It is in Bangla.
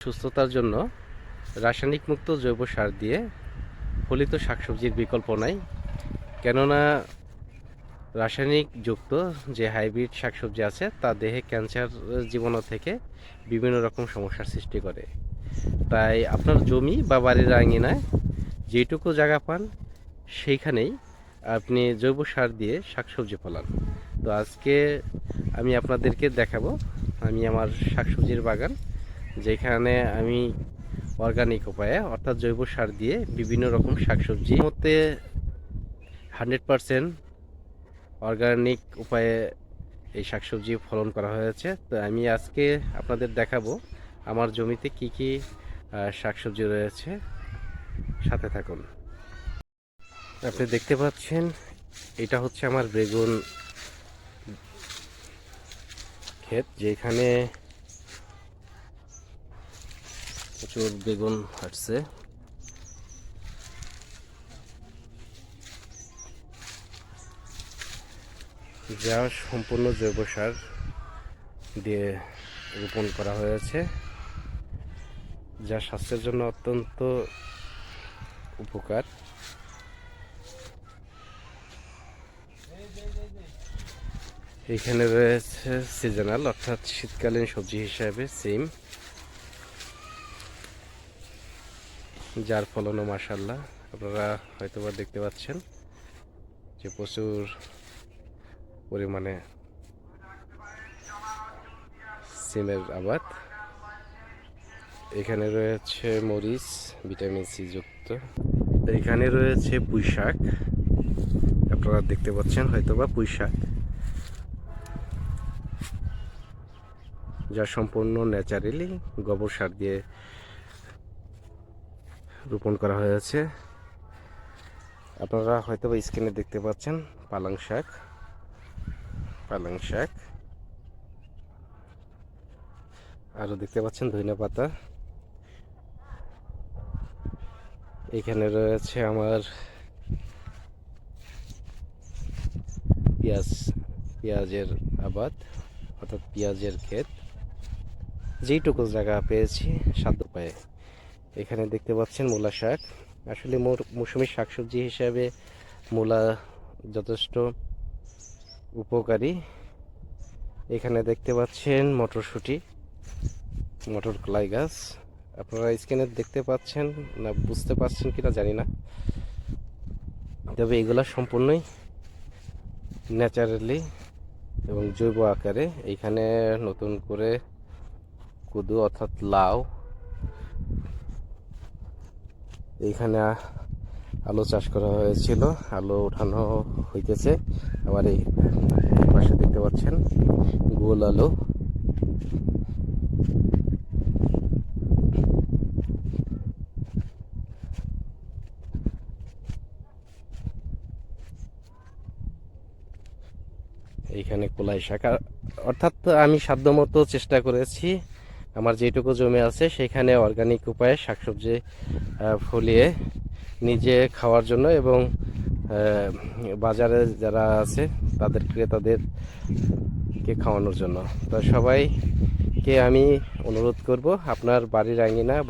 সুস্থতার জন্য রাসায়নিক মুক্ত জৈব সার দিয়ে ফলিত শাকসবজির বিকল্প নাই। কেননা রাসায়নিক যুক্ত যে হাইব্রিড শাকসবজি আছে তা দেহে ক্যান্সার জীবাণু থেকে বিভিন্ন রকম সমস্যার সৃষ্টি করে। তাই আপনার জমি বা বাড়ির আঙিনায় যেটুকু জায়গা পান সেইখানেই আপনি জৈব সার দিয়ে শাকসবজি ফলান। তো আজকে আমি আপনাদেরকে দেখাবো আমি আমার শাকসবজির বাগান, যেখানে আমি অর্গানিক উপায়ে অর্থাৎ জৈব সার দিয়ে বিভিন্ন রকম শাকসবজি মধ্যে 100% অর্গানিক উপায়ে এই শাকসবজি ফলন করা হয়েছে। তো আমি আজকে আপনাদের দেখাবো আমার জমিতে কি কি শাকসবজি রয়েছে, সাথে থাকুন। আপনি দেখতে পাচ্ছেন এটা হচ্ছে আমার বেগুন ক্ষেত, যেখানে প্রচুর বেগুন হচ্ছে। যা সম্পূর্ণ জৈব সার দিয়ে রোপণ করা হয়েছে, যা স্বাস্থ্যের জন্য অত্যন্ত উপকার। এখানে রয়েছে সিজনাল অর্থাৎ শীতকালীন সবজি হিসাবে সিম, যার ফলনও মাশাআল্লাহ আপনারা হয়তোবা দেখতে পাচ্ছেন যে প্রচুর পরিমাণে সিমের আবাদ। এখানে রয়েছে মরিচ, ভিটামিন সি যুক্ত। এখানে রয়েছে পুঁই শাক, আপনারা দেখতে পাচ্ছেন হয়তোবা পুঁই শাক, যা সম্পূর্ণ ন্যাচারালি গোবর সার দিয়ে রোপণ করা হয়েছে। আপনারা হয়তোবা স্ক্রিনে দেখতে পাচ্ছেন পালং শাক, আরও দেখতে পাচ্ছেন ধনিয়া পাতা। এখানে রয়েছে আমার পেঁয়াজের আবাদ অর্থাৎ পেঁয়াজের ক্ষেত, যেইটুকু জায়গা পেয়েছি সাধ্য পায়ে। এখানে দেখতে পাচ্ছেন মূলা শাক। আসলে মৌসুমী শাকসবজি হিসাবে মূলা যথেষ্ট উপকারী। এখানে দেখতে পাচ্ছেন মটরশুঁটি, মটর কলাই গাছ। আপনারা স্ক্রিনে দেখতে পাচ্ছেন না বুঝতে পারছেন কিনা জানি না, তবে এগুলা সম্পূর্ণই ন্যাচারালি এবং জৈব আকারে। এইখানে নতুন করে কুদু অর্থাৎ লাউ, এইখানে আলু চাষ করা হয়েছিল, আলু উঠানো হইতেছে। আবার এই পাশে দেখতে পাচ্ছেন গোল আলু। এইখানে কলাই শাক। অর্থাৎ আমি সাধ্যমতো চেষ্টা করেছি আমার যেটুকু জমি আছে সেখানে অর্গানিক উপায়ে শাকসবজি ফলিয়ে নিজে খাওয়ার জন্য এবং বাজারে যারা আছে তাদের ক্রেতাদেরকে খাওয়ানোর জন্য। তো সবাইকে আমি অনুরোধ করব আপনার বাড়ির আঙিনা বা